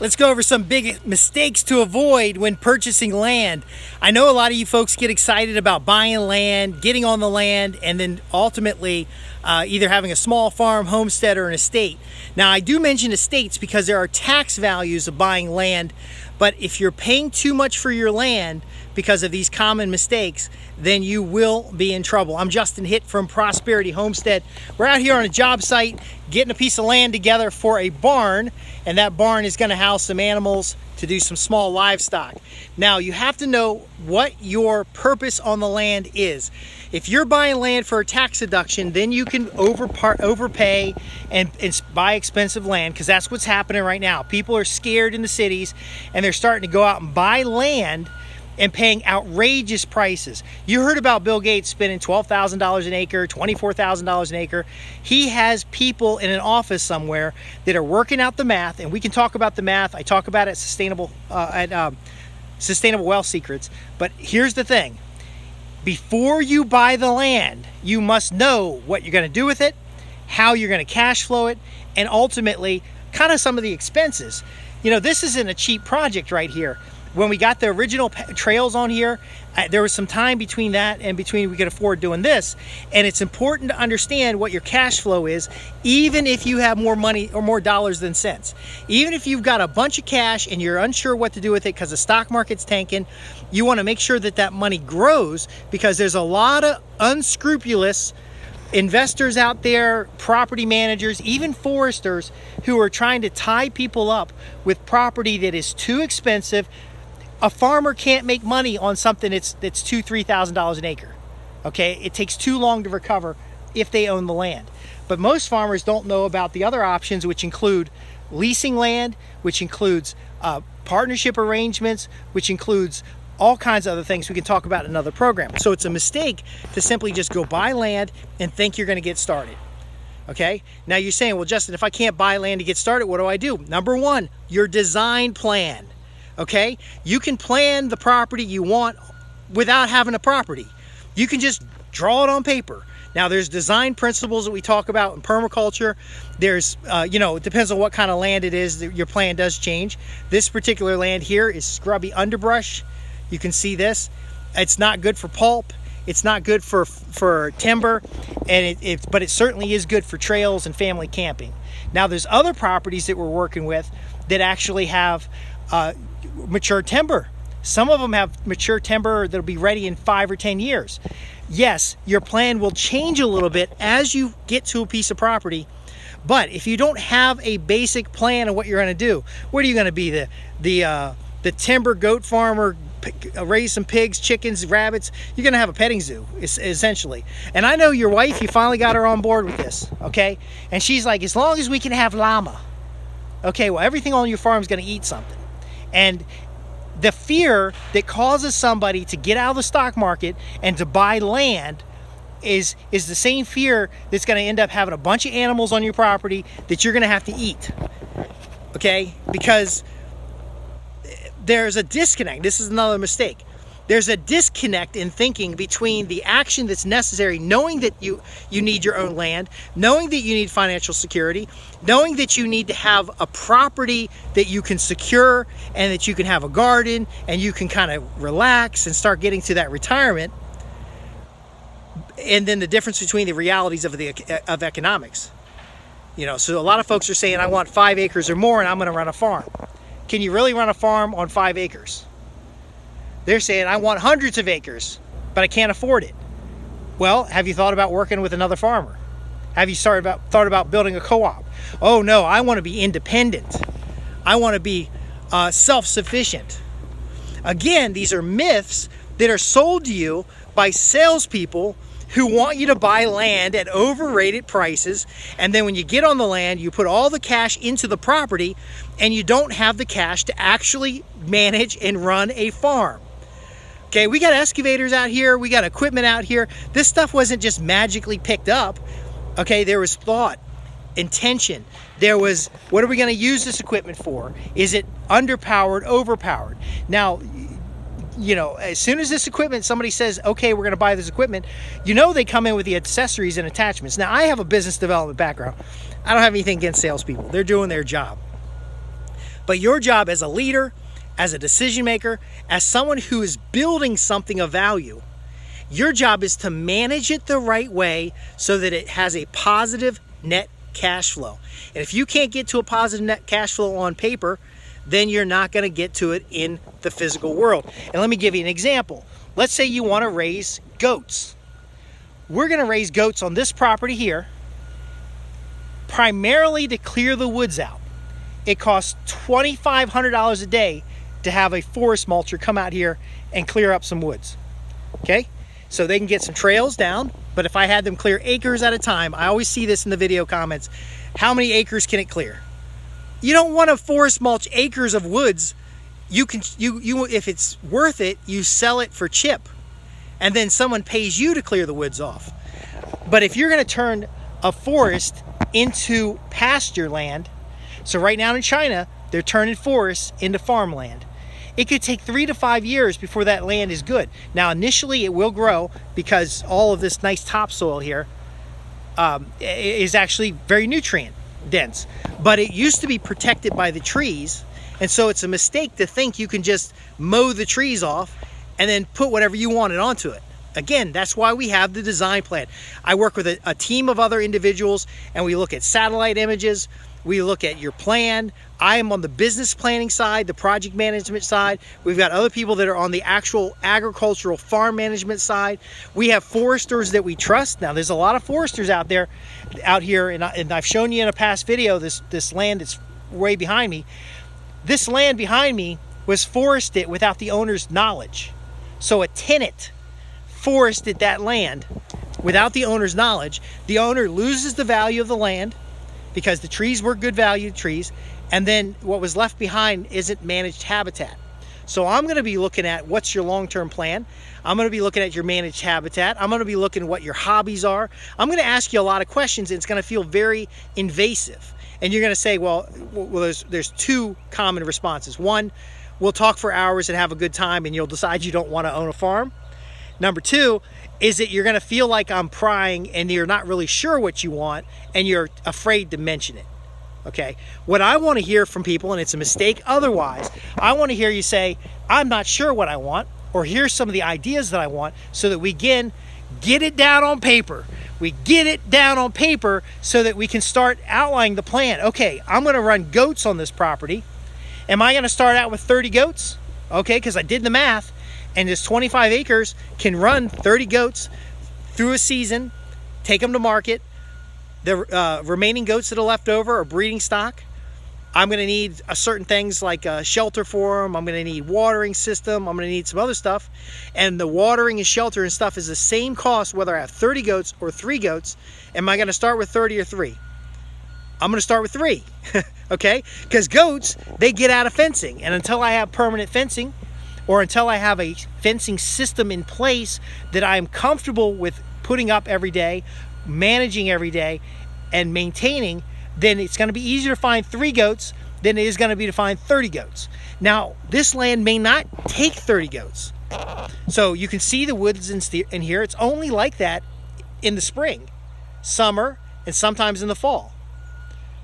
Let's go over some big mistakes to avoid when purchasing land. I know a lot of you folks get excited about buying land, getting on the land, and then ultimately either having a small farm, homestead, or an estate. Now, I do mention estates because there are tax values of buying land, but if you're paying too much for your land because of these common mistakes, then you will be in trouble. I'm Justin Hitt from Prosperity Homestead. We're out here on a job site getting a piece of land together for a barn, and that barn is going to house some animals to do some small livestock. Now, you have to know what your purpose on the land is. If you're buying land for a tax deduction, then you can overpay and buy expensive land, because that's what's happening right now. People are scared in the cities and they're starting to go out and buy land and paying outrageous prices. You heard about Bill Gates spending $12,000 an acre, $24,000 an acre. He has people in an office somewhere that are working out the math, and we can talk about the math. I talk about it at Sustainable Wealth Secrets. But here's the thing. Before you buy the land, you must know what you're going to do with it, how you're going to cash flow it, and ultimately kind of some of the expenses. You know, this isn't a cheap project right here. When we got the original trails on here, there was some time between that and between we could afford doing this. And it's important to understand what your cash flow is, even if you have more money or more dollars than cents. Even if you've got a bunch of cash and you're unsure what to do with it because the stock market's tanking, you want to make sure that that money grows, because there's a lot of unscrupulous investors out there, property managers, even foresters, who are trying to tie people up with property that is too expensive. A farmer can't make money on something that's $2,000-$3,000 an acre. Okay, it takes too long to recover if they own the land. But most farmers don't know about the other options, which include leasing land, which includes partnership arrangements, which includes all kinds of other things we can talk about in another program. So it's a mistake to simply just go buy land and think you're going to get started. Okay, now you're saying, well, Justin, if I can't buy land to get started, what do I do? Number one, your design plan. Okay, you can plan the property you want without having a property. You can just draw it on paper. Now, there's design principles that we talk about in permaculture. There's, it depends on what kind of land it is. Your plan does change. This particular land here is scrubby underbrush. You can see this. It's not good for pulp. It's not good for timber, and but it certainly is good for trails and family camping. Now, there's other properties that we're working with that actually have mature timber. Some of them have mature timber that'll be ready in 5 or 10 years. Yes, your plan will change a little bit as you get to a piece of property, but if you don't have a basic plan of what you're going to do, what are you going to be? The timber goat farmer, raise some pigs, chickens, rabbits? You're going to have a petting zoo, essentially. And I know your wife, you finally got her on board with this, okay? And she's like, as long as we can have llama. Okay, well, everything on your farm is going to eat something. And the fear that causes somebody to get out of the stock market and to buy land is the same fear that's going to end up having a bunch of animals on your property that you're going to have to eat. Okay? Because there's a disconnect. This is another mistake. There's a disconnect in thinking between the action that's necessary, knowing that you need your own land, knowing that you need financial security, knowing that you need to have a property that you can secure and that you can have a garden and you can kind of relax and start getting to that retirement. And then the difference between the realities of economics. You know, so a lot of folks are saying, I want 5 acres or more and I'm going to run a farm. Can you really run a farm on 5 acres? They're saying, I want hundreds of acres, but I can't afford it. Well, have you thought about working with another farmer? Have you thought about building a co-op? Oh no, I want to be independent. I want to be self-sufficient. Again, these are myths that are sold to you by salespeople who want you to buy land at overrated prices, and then when you get on the land, you put all the cash into the property, and you don't have the cash to actually manage and run a farm. Okay, we got excavators out here, we got equipment out here. This stuff wasn't just magically picked up. Okay, there was thought, intention. There was, what are we going to use this equipment for? Is it underpowered, overpowered? Now, you know, as soon as this equipment, somebody says, okay, we're going to buy this equipment, you know they come in with the accessories and attachments. Now, I have a business development background. I don't have anything against salespeople. They're doing their job. But your job as a leader, as a decision maker, as someone who is building something of value, your job is to manage it the right way so that it has a positive net cash flow. And if you can't get to a positive net cash flow on paper, then you're not going to get to it in the physical world. And let me give you an example. Let's say you want to raise goats. We're going to raise goats on this property here, primarily to clear the woods out. It costs $2,500 a day to have a forest mulcher come out here and clear up some woods. Okay? So they can get some trails down, but if I had them clear acres at a time, I always see this in the video comments, how many acres can it clear? You don't want to forest mulch acres of woods. You if it's worth it, you sell it for chip, and then someone pays you to clear the woods off. But if you're going to turn a forest into pasture land, so right now in China, they're turning forests into farmland. It could take 3 to 5 years before that land is good. Now, initially it will grow because all of this nice topsoil here is actually very nutrient dense. But it used to be protected by the trees, and so it's a mistake to think you can just mow the trees off and then put whatever you wanted onto it. Again, that's why we have the design plan. I work with a team of other individuals, and we look at satellite images. We look at your plan. I am on the business planning side, the project management side. We've got other people that are on the actual agricultural farm management side. We have foresters that we trust. Now, there's a lot of foresters out here, and I've shown you in a past video this land that's way behind me. This land behind me was forested without the owner's knowledge. So a tenant forested that land without the owner's knowledge. The owner loses the value of the land because the trees were good value trees, and then what was left behind isn't managed habitat. So I'm going to be looking at what's your long-term plan. I'm going to be looking at your managed habitat. I'm going to be looking at what your hobbies are. I'm going to ask you a lot of questions, and it's going to feel very invasive. And you're going to say, well, there's two common responses. One, we'll talk for hours and have a good time, and you'll decide you don't want to own a farm. Number two is that you're going to feel like I'm prying and you're not really sure what you want and you're afraid to mention it. Okay? What I want to hear from people, and it's a mistake otherwise, I want to hear you say, I'm not sure what I want, or here's some of the ideas that I want, so that we get it down on paper. We get it down on paper so that we can start outlining the plan. Okay, I'm going to run goats on this property. Am I going to start out with 30 goats? Okay, because I did the math. And this 25 acres can run 30 goats through a season, take them to market. The remaining goats that are left over are breeding stock. I'm going to need certain things like a shelter for them. I'm going to need watering system. I'm going to need some other stuff. And the watering and shelter and stuff is the same cost whether I have 30 goats or 3 goats. Am I going to start with 30 or 3? I'm going to start with 3, okay? Because goats, they get out of fencing. And until I have permanent fencing, or until I have a fencing system in place that I'm comfortable with putting up every day, managing every day, and maintaining, then it's going to be easier to find 3 goats than it is going to be to find 30 goats. Now, this land may not take 30 goats. So you can see the woods in here. It's only like that in the spring, summer, and sometimes in the fall.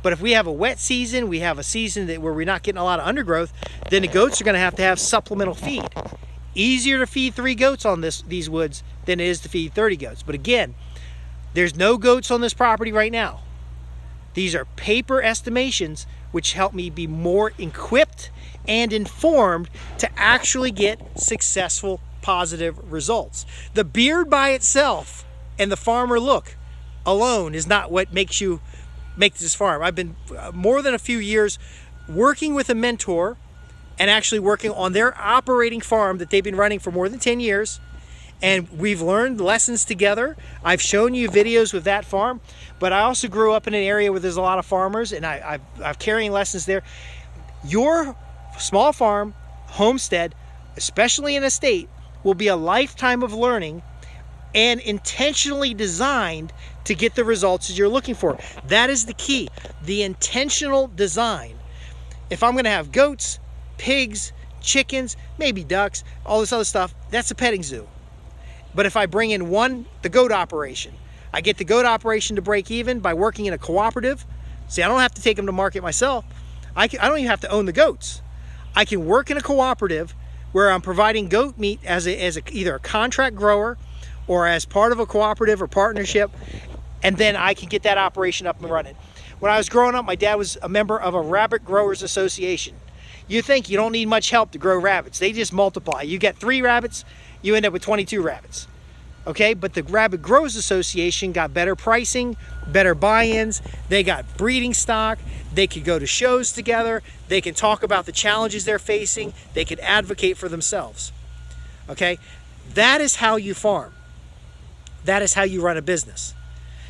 But if we have a wet season, we have a season where we're not getting a lot of undergrowth, then the goats are going to have supplemental feed. Easier to feed 3 goats on these woods than it is to feed 30 goats. But again, there's no goats on this property right now. These are paper estimations which help me be more equipped and informed to actually get successful, positive results. The beard by itself and the farmer look alone is not what makes you make this farm. I've been more than a few years working with a mentor and actually working on their operating farm that they've been running for more than 10 years. And we've learned lessons together. I've shown you videos with that farm, but I also grew up in an area where there's a lot of farmers, and I'm carrying lessons there. Your small farm, homestead, especially in a state, will be a lifetime of learning and intentionally designed to get the results that you're looking for. That is the key, the intentional design. If I'm going to have goats, pigs, chickens, maybe ducks, all this other stuff, that's a petting zoo. But if I bring in the goat operation, I get the goat operation to break even by working in a cooperative. See, I don't have to take them to market myself. I don't even have to own the goats. I can work in a cooperative where I'm providing goat meat as either a contract grower or as part of a cooperative or partnership, and then I can get that operation up and running. When I was growing up, my dad was a member of a rabbit growers association. You think you don't need much help to grow rabbits. They just multiply. You get 3 rabbits, you end up with 22 rabbits. Okay, but the Rabbit Growers Association got better pricing, better buy-ins. They got breeding stock. They could go to shows together. They can talk about the challenges they're facing. They can advocate for themselves. Okay, that is how you farm. That is how you run a business.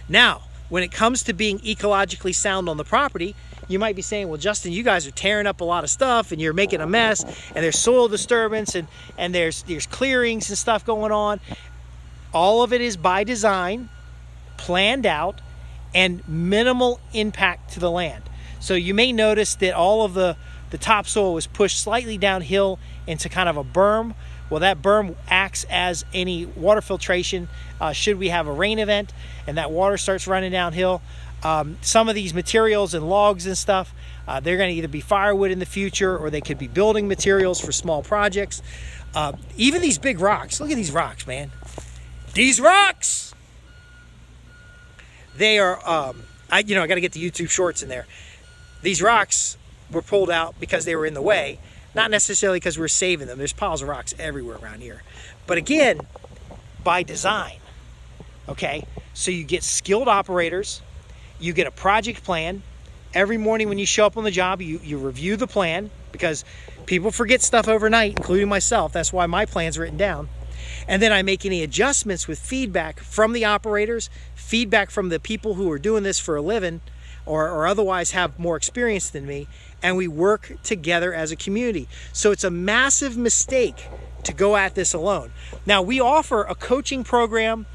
Now, when it comes to being ecologically sound on the property, you might be saying, well, Justin, you guys are tearing up a lot of stuff and you're making a mess, and there's soil disturbance and there's clearings and stuff going on. All of it is by design, planned out, and minimal impact to the land. So you may notice that all of the topsoil was pushed slightly downhill into kind of a berm. Well, that berm acts as any water filtration should we have a rain event and that water starts running downhill. Some of these materials and logs and stuff, they're going to either be firewood in the future, or they could be building materials for small projects. Even these big rocks, look at these rocks, man. These rocks, they are, I got to get the YouTube shorts in there. These rocks were pulled out because they were in the way, not necessarily because we're saving them. There's piles of rocks everywhere around here. But again, by design, okay? So you get skilled operators, you get a project plan. Every morning when you show up on the job, you review the plan, because people forget stuff overnight, including myself. That's why my plan's written down. And then I make any adjustments with feedback from the operators, feedback from the people who are doing this for a living or otherwise have more experience than me, and we work together as a community. So it's a massive mistake to go at this alone. Now, we offer a coaching program.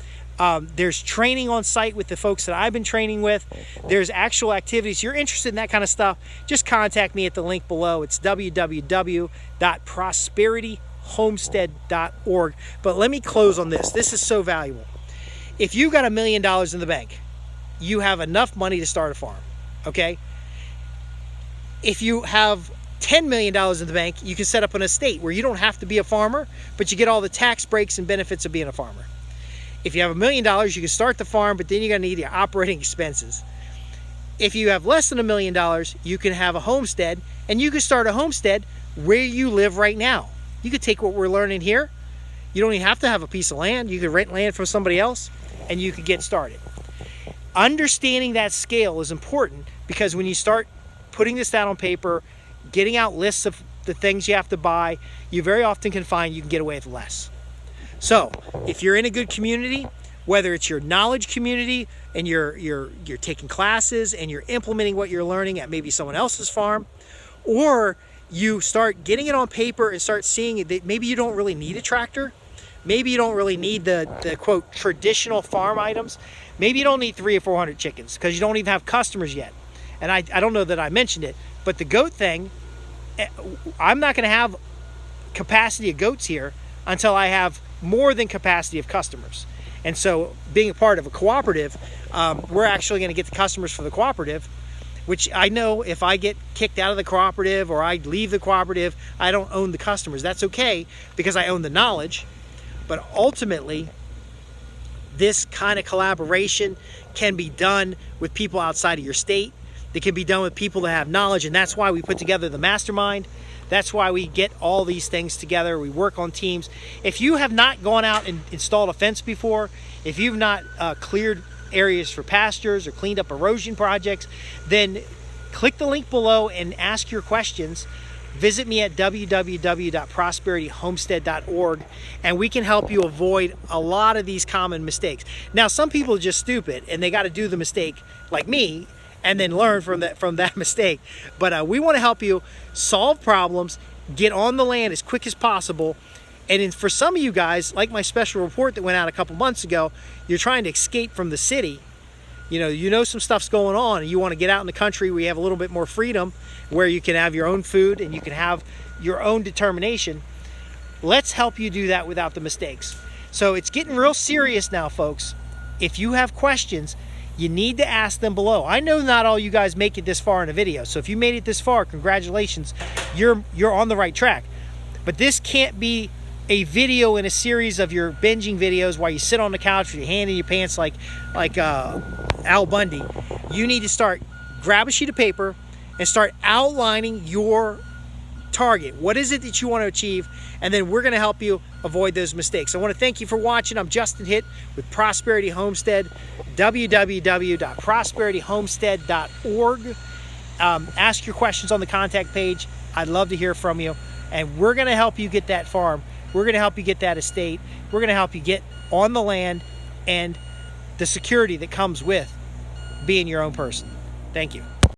There's training on site with the folks that I've been training with. There's actual activities. You're interested in that kind of stuff, just contact me at the link below. It's www.prosperityhomestead.org. But let me close on this. This is so valuable. If you've got $1 million in the bank, you have enough money to start a farm, okay? If you have $10 million in the bank, you can set up an estate where you don't have to be a farmer, but you get all the tax breaks and benefits of being a farmer. If you have $1 million, you can start the farm, but then you're going to need your operating expenses. If you have less than $1 million, you can have a homestead, and you can start a homestead where you live right now. You could take what we're learning here. You don't even have to have a piece of land. You could rent land from somebody else, and you could get started. Understanding that scale is important, because when you start putting this down on paper, getting out lists of the things you have to buy, you very often can find you can get away with less. So if you're in a good community, whether it's your knowledge community and you're taking classes and you're implementing what you're learning at maybe someone else's farm, or you start getting it on paper and start seeing that maybe you don't really need a tractor, maybe you don't really need the quote traditional farm items, maybe you don't need 300 or 400 chickens because you don't even have customers yet. And I don't know that I mentioned it, but the goat thing, I'm not going to have capacity of goats here until I have more than capacity of customers. And so being a part of a cooperative, we're actually going to get the customers for the cooperative, which I know if I get kicked out of the cooperative or I leave the cooperative, I don't own the customers. That's okay because I own the knowledge. But ultimately, this kind of collaboration can be done with people outside of your state. It can be done with people that have knowledge, and that's why we put together the mastermind. That's why we get all these things together. We work on teams. If you have not gone out and installed a fence before, if you've not cleared areas for pastures or cleaned up erosion projects, then click the link below and ask your questions. Visit me at www.prosperityhomestead.org, and we can help you avoid a lot of these common mistakes. Now, some people are just stupid and they got to do the mistake like me and then learn from that mistake. But we want to help you solve problems, get on the land as quick as possible. And for some of you guys, like my special report that went out a couple months ago, you're trying to escape from the city. You know some stuff's going on and you want to get out in the country where you have a little bit more freedom, where you can have your own food and you can have your own determination. Let's help you do that without the mistakes. So it's getting real serious now, folks. If you have questions, you need to ask them below. I know not all you guys make it this far in a video, so if you made it this far, congratulations, you're on the right track. But this can't be a video in a series of your binging videos while you sit on the couch with your hand in your pants like Al Bundy. You need to grab a sheet of paper and start outlining your target. What is it that you want to achieve? And then we're going to help you avoid those mistakes. I want to thank you for watching. I'm Justin Hitt with Prosperity Homestead, www.prosperityhomestead.org. Ask your questions on the contact page. I'd love to hear from you. And we're going to help you get that farm. We're going to help you get that estate. We're going to help you get on the land and the security that comes with being your own person. Thank you.